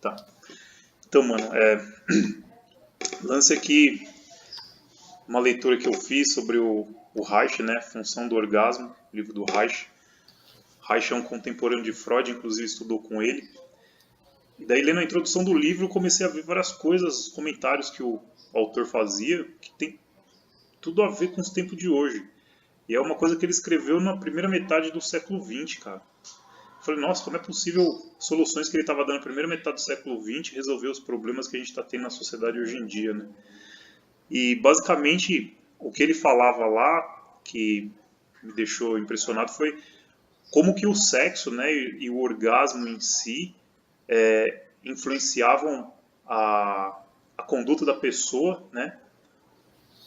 Tá. Então, mano, lance aqui uma leitura que eu fiz sobre o Reich, né? Função do Orgasmo, livro do Reich. Reich é um contemporâneo de Freud, inclusive estudou com ele. E daí, lendo a introdução do livro, eu comecei a ver várias coisas, comentários que o autor fazia, que tem tudo a ver com os tempos de hoje. E é uma coisa que ele escreveu na primeira metade do século XX, cara. Eu falei, nossa, como é possível soluções que ele estava dando na primeira metade do século XX resolver os problemas que a gente está tendo na sociedade hoje em dia, né? E basicamente o que ele falava lá, que me deixou impressionado, foi como que o sexo, né, e o orgasmo em si influenciavam a conduta da pessoa, né,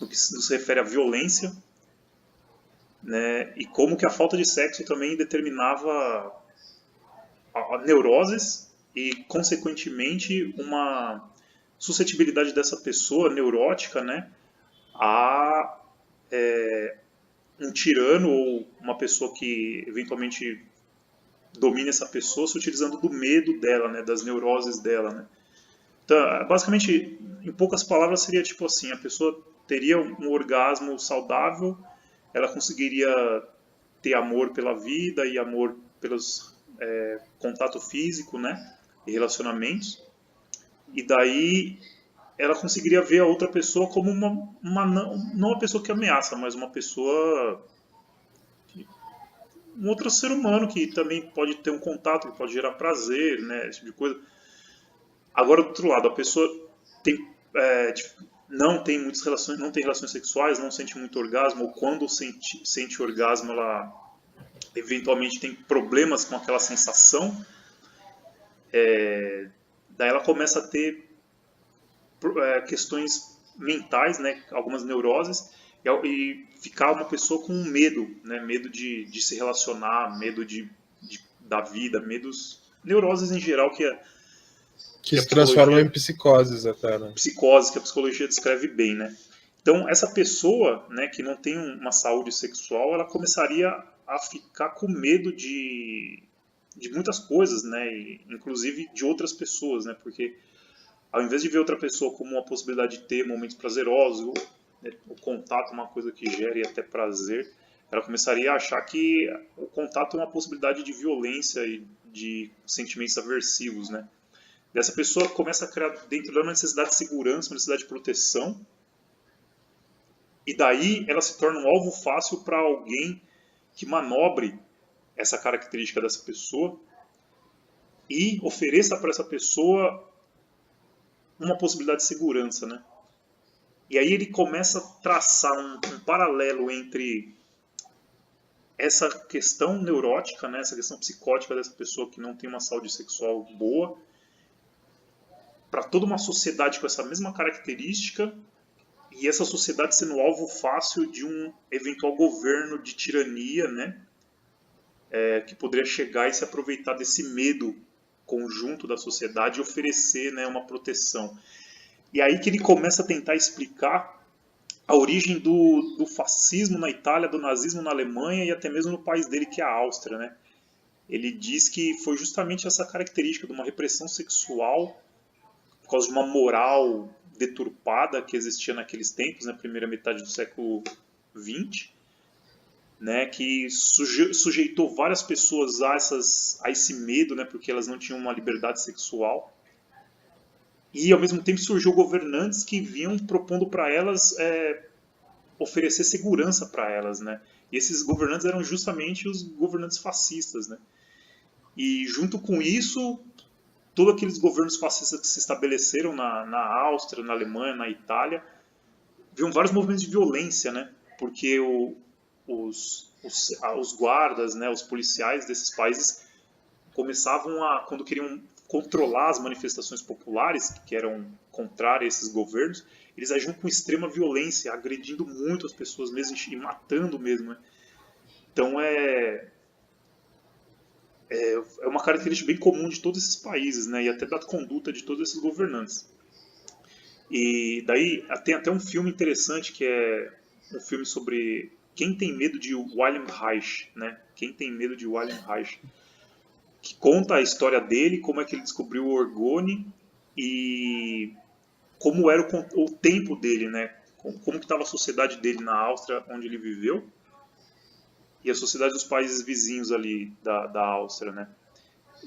no que se refere à violência, né, e como que a falta de sexo também determinava a neuroses e, consequentemente, uma suscetibilidade dessa pessoa neurótica, né, a um tirano ou uma pessoa que eventualmente domina essa pessoa se utilizando do medo dela, né, das neuroses dela, né. Então, basicamente, em poucas palavras, seria tipo assim, a pessoa teria um orgasmo saudável, ela conseguiria ter amor pela vida e amor pelos contato físico, né, e relacionamentos, e daí ela conseguiria ver a outra pessoa como não uma pessoa que ameaça, mas uma pessoa, um outro ser humano que também pode ter um contato, que pode gerar prazer, né, esse tipo de coisa. Agora, do outro lado, a pessoa tem, não tem muitas relações, não tem relações sexuais, não sente muito orgasmo, ou quando sente orgasmo, ela eventualmente tem problemas com aquela sensação, daí ela começa a ter questões mentais, né, algumas neuroses, e ficar uma pessoa com medo, né, medo de se relacionar, medo da vida, medos, neuroses em geral Que a se transformam em psicologia, psicoses até, né? psicose que a psicologia descreve bem, né? Então, essa pessoa, né, que não tem uma saúde sexual, ela começaria a ficar com medo de muitas coisas, né, e, inclusive de outras pessoas, né, porque ao invés de ver outra pessoa como uma possibilidade de ter momentos prazerosos, né, o contato é uma coisa que gere até prazer, ela começaria a achar que o contato é uma possibilidade de violência e de sentimentos aversivos, né? Dessa pessoa começa a criar dentro dela uma necessidade de segurança, uma necessidade de proteção, e daí ela se torna um alvo fácil para alguém que manobre essa característica dessa pessoa e ofereça para essa pessoa uma possibilidade de segurança, né? E aí ele começa a traçar um paralelo entre essa questão neurótica, né, essa questão psicótica dessa pessoa que não tem uma saúde sexual boa, para toda uma sociedade com essa mesma característica, e essa sociedade sendo alvo fácil de um eventual governo de tirania, né, que poderia chegar e se aproveitar desse medo conjunto da sociedade e oferecer, né, uma proteção. E aí que ele começa a tentar explicar a origem do fascismo na Itália, do nazismo na Alemanha e até mesmo no país dele, que é a Áustria, né? Ele diz que foi justamente essa característica de uma repressão sexual por causa de uma moral deturpada que existia naqueles tempos, na primeira metade do século XX, né, que sujeitou várias pessoas a esse medo, né, porque elas não tinham uma liberdade sexual. E, ao mesmo tempo, surgiu governantes que vinham propondo para elas oferecer segurança para elas, né? E esses governantes eram justamente os governantes fascistas, né? E junto com isso, todos aqueles governos fascistas que se estabeleceram na Áustria, na Alemanha, na Itália, viam vários movimentos de violência, né? Porque os guardas, né, os policiais desses países começavam quando queriam controlar as manifestações populares, que eram contrárias a esses governos, eles agiam com extrema violência, agredindo muito as pessoas mesmo e matando mesmo. Né? Então é uma característica bem comum de todos esses países, né? E até da conduta de todos esses governantes. E daí tem até um filme interessante que é um filme sobre quem tem medo de William Reich, né? Quem tem medo de William Reich, que conta a história dele, como é que ele descobriu o orgone e como era o tempo dele, né? Como que estava a sociedade dele na Áustria, onde ele viveu, e a sociedade dos países vizinhos ali da Áustria, né?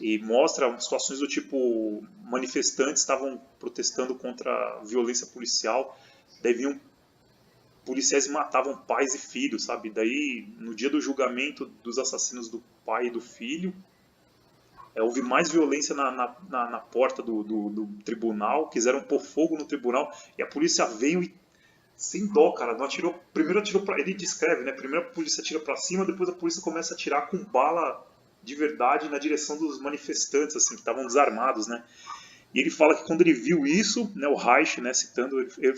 E mostra situações do tipo, manifestantes estavam protestando contra a violência policial, daí vinham policiais e matavam pais e filhos, sabe? Daí, no dia do julgamento dos assassinos do pai e do filho, houve mais violência na porta do tribunal, quiseram pôr fogo no tribunal, e a polícia veio e, sem dó, cara, não atirou, primeiro atirou pra, ele descreve, né? Primeiro a polícia atira para cima, depois a polícia começa a atirar com bala de verdade na direção dos manifestantes, assim, que estavam desarmados, né? E ele fala que quando ele viu isso, né, o Reich, né, citando, ele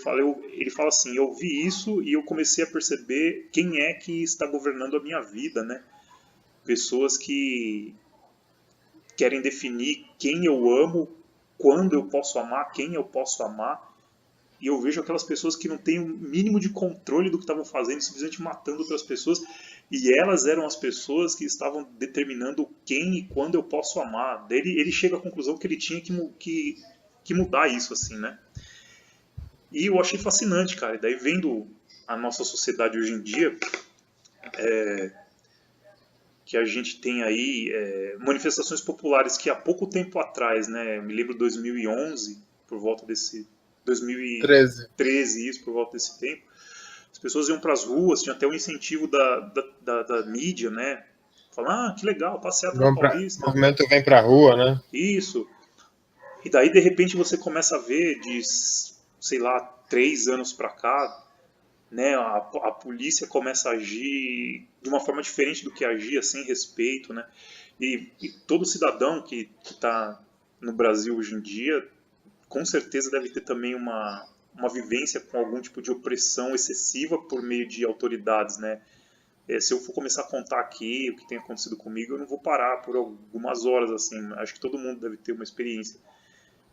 fala assim, eu vi isso e eu comecei a perceber quem é que está governando a minha vida, né? Pessoas que querem definir quem eu amo, quando eu posso amar, quem eu posso amar. E eu vejo aquelas pessoas que não têm o mínimo de controle do que estavam fazendo, simplesmente matando outras pessoas. E elas eram as pessoas que estavam determinando quem e quando eu posso amar. Daí ele chega à conclusão que ele tinha que mudar isso, assim, né? E eu achei fascinante, cara. E daí vendo a nossa sociedade hoje em dia, que a gente tem aí manifestações populares que há pouco tempo atrás, né? Eu me lembro 2011, por volta desse 13. 2013, isso, por volta desse tempo, as pessoas iam para as ruas, tinha até um incentivo da mídia, né? Falar, que legal, passeata na O Paulista, movimento vem pra rua, né? isso. E daí, de repente, você começa a ver de, sei lá, 3 anos para cá, né? A polícia começa a agir de uma forma diferente do que agia, sem respeito, né? E todo cidadão que está no Brasil hoje em dia com certeza deve ter também uma vivência com algum tipo de opressão excessiva por meio de autoridades, né? Se eu for começar a contar aqui o que tem acontecido comigo, eu não vou parar por algumas horas, assim. Acho que todo mundo deve ter uma experiência.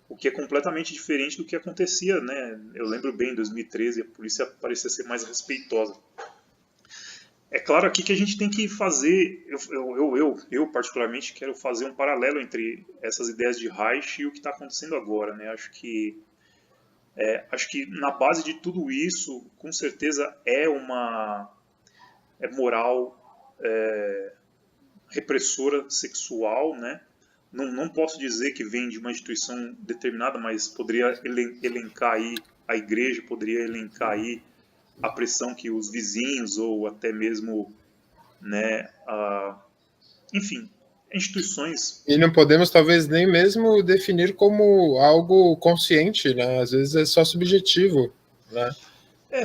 O que é completamente diferente do que acontecia, né? Eu lembro bem, em 2013, a polícia parecia ser mais respeitosa. É claro aqui que a gente tem que fazer, eu particularmente quero fazer um paralelo entre essas ideias de Reich e o que está acontecendo agora, né? Acho que na base de tudo isso, com certeza é moral repressora sexual, né? Não posso dizer que vem de uma instituição determinada, mas poderia elencar aí a igreja, poderia elencar aí a pressão que os vizinhos ou até mesmo, né, enfim, instituições. E não podemos talvez nem mesmo definir como algo consciente, né? Às vezes é só subjetivo, né?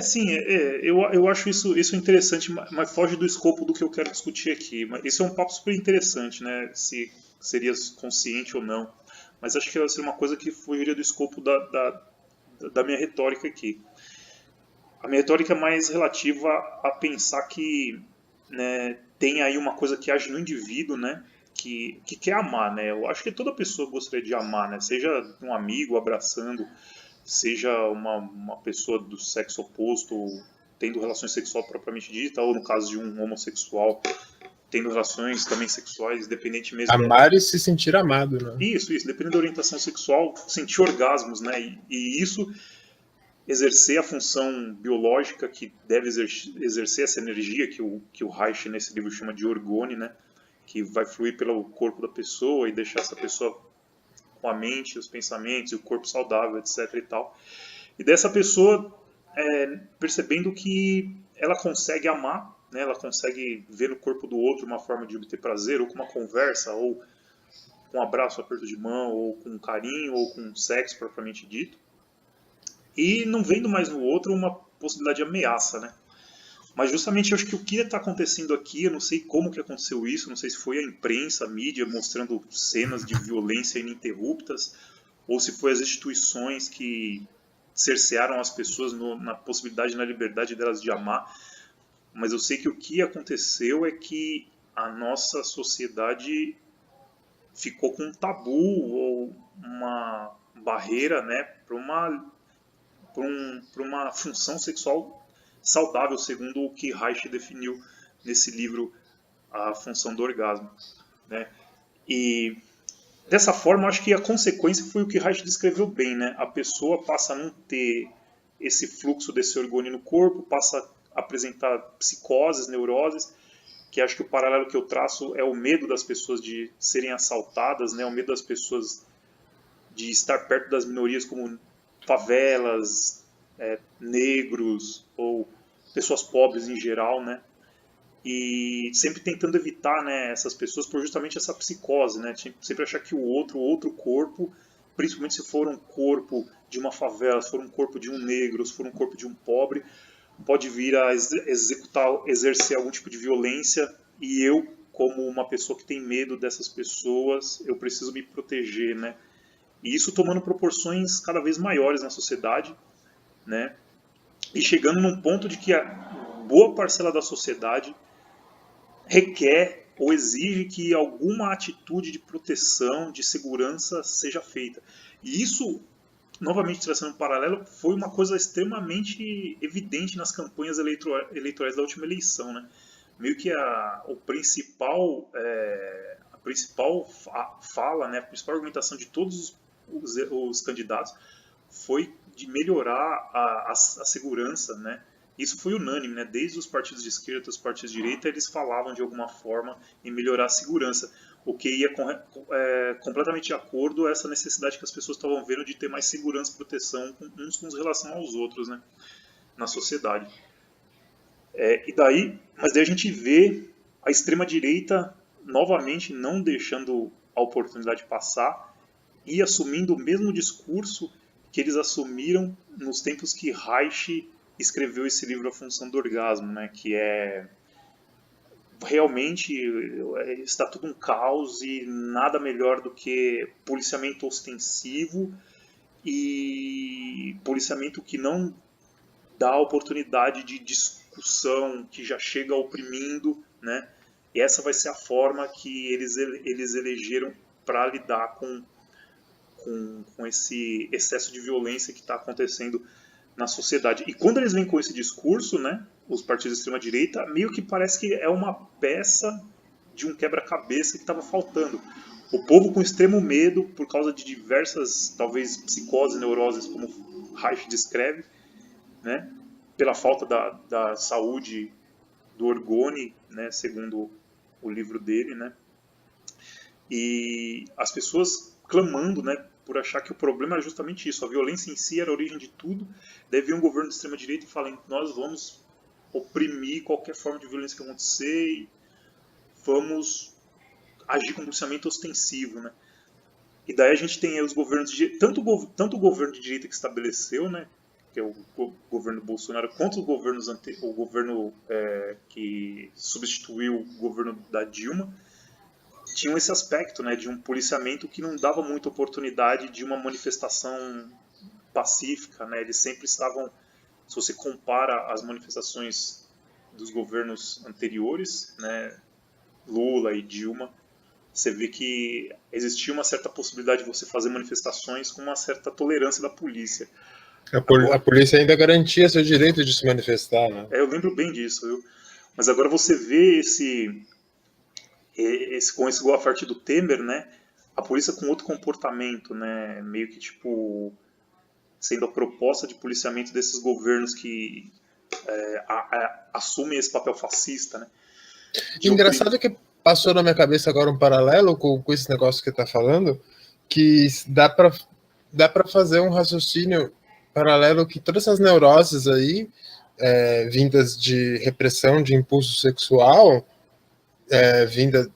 Sim, eu acho isso interessante, mas foge do escopo do que eu quero discutir aqui. Mas isso é um papo super interessante, né? Se seria consciente ou não. Mas acho que seria uma coisa que fugiria do escopo da minha retórica aqui. A minha retórica é mais relativa a pensar que, né, tem aí uma coisa que age no indivíduo, né? Que quer amar, né? Eu acho que toda pessoa gostaria de amar, né? Seja um amigo abraçando, seja uma pessoa do sexo oposto tendo relações sexuais propriamente dita, ou no caso de um homossexual tendo relações também sexuais, independente mesmo da... Amar e se sentir amado, né? Isso, dependendo da orientação sexual, sentir orgasmos, né? E isso exercer a função biológica que deve exercer essa energia que o Reich nesse livro chama de orgone, né? Que vai fluir pelo corpo da pessoa e deixar essa pessoa com a mente, os pensamentos e o corpo saudável, etc. e tal. E dessa pessoa percebendo que ela consegue amar, né? Ela consegue ver no corpo do outro uma forma de obter prazer, ou com uma conversa, ou com um abraço, um aperto de mão, ou com um carinho, ou com sexo propriamente dito. E não vendo mais no outro uma possibilidade de ameaça, né? Mas justamente eu acho que o que está acontecendo aqui, eu não sei como que aconteceu isso, não sei se foi a imprensa, a mídia mostrando cenas de violência ininterruptas, ou se foi as instituições que cercearam as pessoas na possibilidade, na liberdade delas de amar. Mas eu sei que o que aconteceu é que a nossa sociedade ficou com um tabu ou uma barreira, né, para uma função sexual saudável, segundo o que Reich definiu nesse livro, A Função do Orgasmo, né? E dessa forma, acho que a consequência foi o que Reich descreveu bem, né? A pessoa passa a não ter esse fluxo desse orgônio no corpo, passa a apresentar psicoses, neuroses, que acho que o paralelo que eu traço é o medo das pessoas de serem assaltadas, né? O medo das pessoas de estar perto das minorias como favelas, negros ou pessoas pobres em geral, né? E sempre tentando evitar, né, essas pessoas por justamente essa psicose, né? Sempre achar que o outro corpo, principalmente se for um corpo de uma favela, se for um corpo de um negro, se for um corpo de um pobre, pode vir a exercer algum tipo de violência, e eu, como uma pessoa que tem medo dessas pessoas, eu preciso me proteger, né? E isso tomando proporções cada vez maiores na sociedade, né? E chegando num ponto de que a boa parcela da sociedade requer ou exige que alguma atitude de proteção, de segurança seja feita. E isso, novamente traçando um paralelo, foi uma coisa extremamente evidente nas campanhas eleitorais da última eleição, né? Meio que a principal fala, né, a principal argumentação de todos os candidatos foi de melhorar a segurança, né? Isso foi unânime, né? Desde os partidos de esquerda até os partidos de direita, eles falavam de alguma forma em melhorar a segurança, o que ia completamente de acordo a essa necessidade que as pessoas estavam vendo de ter mais segurança e proteção uns com relação aos outros, né? Na sociedade. Mas daí a gente vê a extrema direita novamente não deixando a oportunidade passar e assumindo o mesmo discurso que eles assumiram nos tempos que Reich escreveu esse livro A Função do Orgasmo, né, que é realmente está tudo um caos e nada melhor do que policiamento ostensivo e policiamento que não dá oportunidade de discussão, que já chega oprimindo, né? E essa vai ser a forma que eles elegeram para lidar com esse excesso de violência que está acontecendo na sociedade. E quando eles vêm com esse discurso, né, os partidos de extrema-direita, meio que parece que é uma peça de um quebra-cabeça que estava faltando. O povo com extremo medo, por causa de diversas, talvez, psicoses, neuroses, como Reich descreve, né, pela falta da saúde do orgone, né, segundo o livro dele, né, e as pessoas clamando, né, por achar que o problema era justamente isso, a violência em si era a origem de tudo. Daí vem um governo de extrema direita e fala: nós vamos oprimir qualquer forma de violência que acontecer e vamos agir com policiamento ostensivo, né? E daí a gente tem aí os governos tanto o governo de direita que estabeleceu, né, que é o governo Bolsonaro, quanto o governo que substituiu o governo da Dilma, tinham esse aspecto, né, de um policiamento que não dava muita oportunidade de uma manifestação pacífica, né? Eles sempre estavam, se você compara as manifestações dos governos anteriores, né, Lula e Dilma, você vê que existia uma certa possibilidade de você fazer manifestações com uma certa tolerância da polícia. A polícia ainda garantia seu direito de se manifestar, né? Eu lembro bem disso, viu? Mas agora você vê com esse gol a partir do Temer, né? A polícia com outro comportamento, né? Meio que tipo sendo a proposta de policiamento desses governos que assumem esse papel fascista, né? Engraçado que passou na minha cabeça agora um paralelo com esse negócio que está falando, que dá para fazer um raciocínio paralelo que todas essas neuroses aí, vindas de repressão de impulso sexual, vinda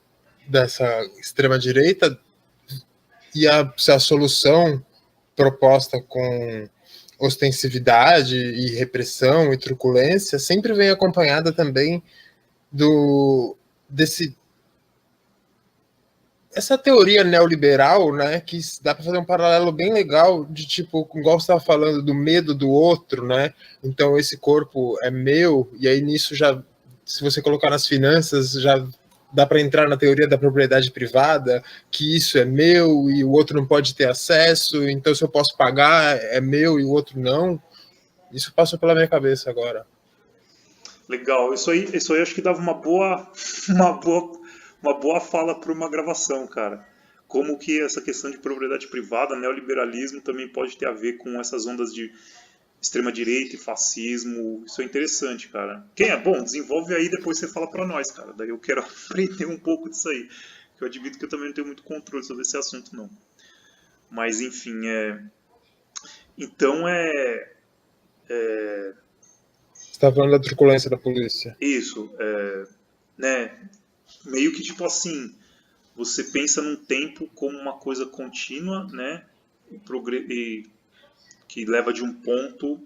dessa extrema-direita, e a solução proposta com ostensividade e repressão e truculência sempre vem acompanhada também essa teoria neoliberal, né, que dá para fazer um paralelo bem legal de tipo, igual você estava falando do medo do outro, né? Então esse corpo é meu, e aí nisso já, se você colocar nas finanças, já dá para entrar na teoria da propriedade privada, que isso é meu e o outro não pode ter acesso, então se eu posso pagar é meu e o outro não. Isso passou pela minha cabeça agora. Legal, isso aí acho que dava uma boa uma boa fala para uma gravação, cara. Como que essa questão de propriedade privada, neoliberalismo, também pode ter a ver com essas ondas de extrema-direita e fascismo. Isso é interessante, cara. Quem é bom, desenvolve aí, depois você fala para nós, cara. Daí eu quero aprender um pouco disso aí. Que eu admito que eu também não tenho muito controle sobre esse assunto, não. Mas, enfim, então Você está falando da truculência da polícia. isso, né? Meio que tipo assim, você pensa num tempo como uma coisa contínua, né? Que leva de um ponto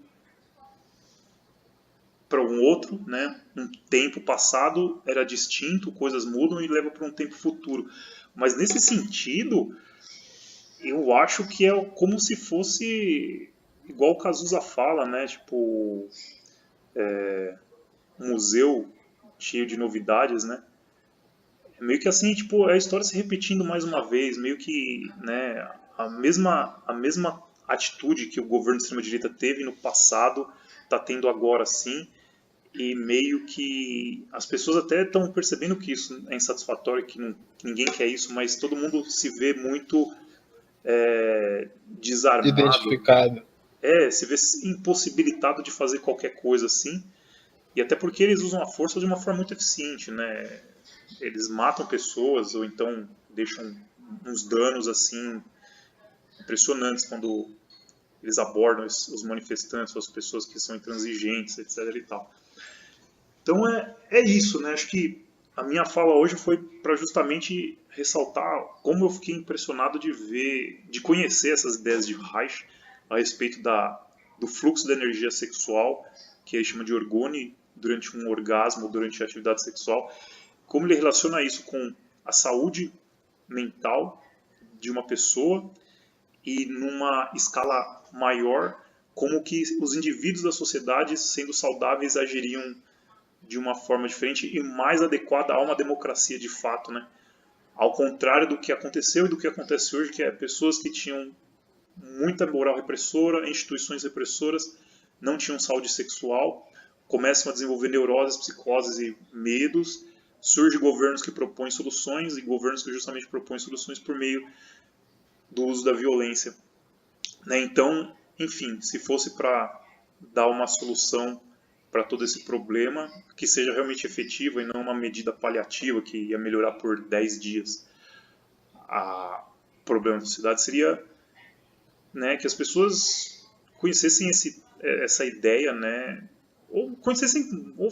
para um outro, né? Um tempo passado era distinto, coisas mudam e leva para um tempo futuro. Mas nesse sentido, eu acho que é como se fosse igual o Cazuza fala, né? Tipo, um museu cheio de novidades, né? Meio que assim, tipo, é a história se repetindo mais uma vez, meio que, né, a mesma atitude que o governo de extrema-direita teve no passado, está tendo agora sim, e meio que as pessoas até estão percebendo que isso é insatisfatório, que ninguém quer isso, mas todo mundo se vê muito desarmado, Identificado. se vê impossibilitado de fazer qualquer coisa assim, e até porque eles usam a força de uma forma muito eficiente, né? Eles matam pessoas ou então deixam uns danos assim impressionantes quando eles abordam os manifestantes, as pessoas que são intransigentes, etc. e tal. Então é isso, né? Acho que a minha fala hoje foi para justamente ressaltar como eu fiquei impressionado de ver, de conhecer essas ideias de Reich a respeito do fluxo da energia sexual, que ele chama de orgone, durante um orgasmo, durante a atividade sexual, como ele relaciona isso com a saúde mental de uma pessoa e numa escala maior, como que os indivíduos da sociedade, sendo saudáveis, agiriam de uma forma diferente e mais adequada a uma democracia de fato, né? Ao contrário do que aconteceu e do que acontece hoje, que é pessoas que tinham muita moral repressora, instituições repressoras, não tinham saúde sexual, começam a desenvolver neuroses, psicoses e medos, surgem governos que propõem soluções e governos que justamente propõem soluções por meio do uso da violência, né? Então, enfim, se fosse para dar uma solução para todo esse problema, que seja realmente efetiva e não uma medida paliativa que ia melhorar por 10 dias o problema da sociedade, seria, né, que as pessoas conhecessem essa ideia, né, ou conhecessem, ou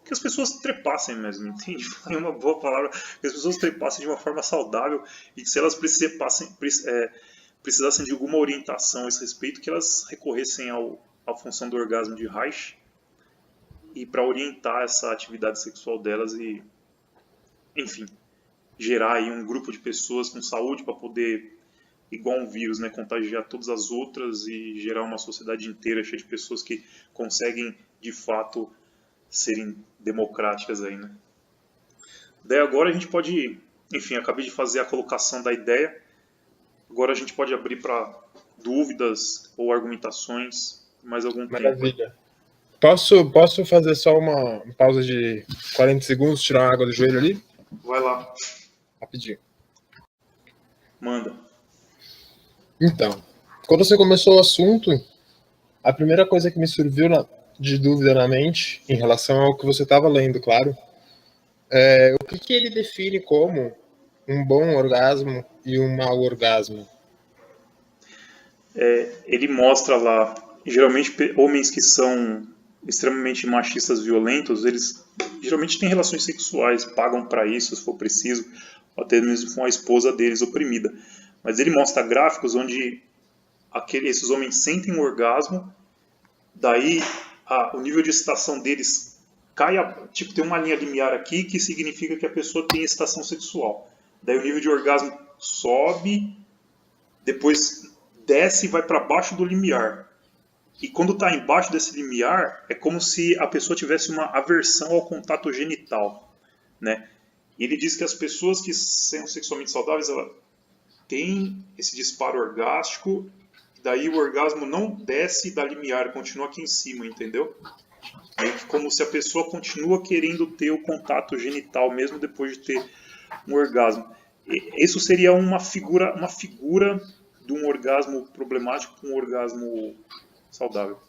que as pessoas trepassem mesmo, entende? É uma boa palavra, que as pessoas trepassem de uma forma saudável e que se elas precisassem de alguma orientação a esse respeito, que elas recorressem à função do orgasmo de Reich e para orientar essa atividade sexual delas e, enfim, gerar aí um grupo de pessoas com saúde para poder, igual um vírus, né, contagiar todas as outras e gerar uma sociedade inteira cheia de pessoas que conseguem, de fato, serem democráticas aí, né? Daí agora a gente pode, enfim, acabei de fazer a colocação da ideia, agora a gente pode abrir para dúvidas ou argumentações por mais algum tempo. Maravilha. Posso fazer só uma pausa de 40 segundos, tirar uma água do joelho ali? Vai lá. Rapidinho. Manda. Então, quando você começou o assunto, a primeira coisa que me surgiu de dúvida na mente, em relação ao que você estava lendo, claro, é o que ele define como um bom orgasmo e um mau orgasmo? Ele mostra lá, geralmente homens que são extremamente machistas, violentos, eles geralmente têm relações sexuais, pagam para isso se for preciso, ou até mesmo com a esposa deles oprimida. Mas ele mostra gráficos onde esses homens sentem um orgasmo, daí o nível de excitação deles cai, tipo, tem uma linha limiar aqui que significa que a pessoa tem excitação sexual. Daí o nível de orgasmo sobe, depois desce e vai para baixo do limiar. E quando está embaixo desse limiar, é como se a pessoa tivesse uma aversão ao contato genital, né? E ele diz que as pessoas que são sexualmente saudáveis, ela tem esse disparo orgástico, daí o orgasmo não desce da limiar, continua aqui em cima, entendeu? Meio que como se a pessoa continua querendo ter o contato genital mesmo depois de ter um orgasmo. Isso seria uma figura de um orgasmo problemático com um orgasmo saudável.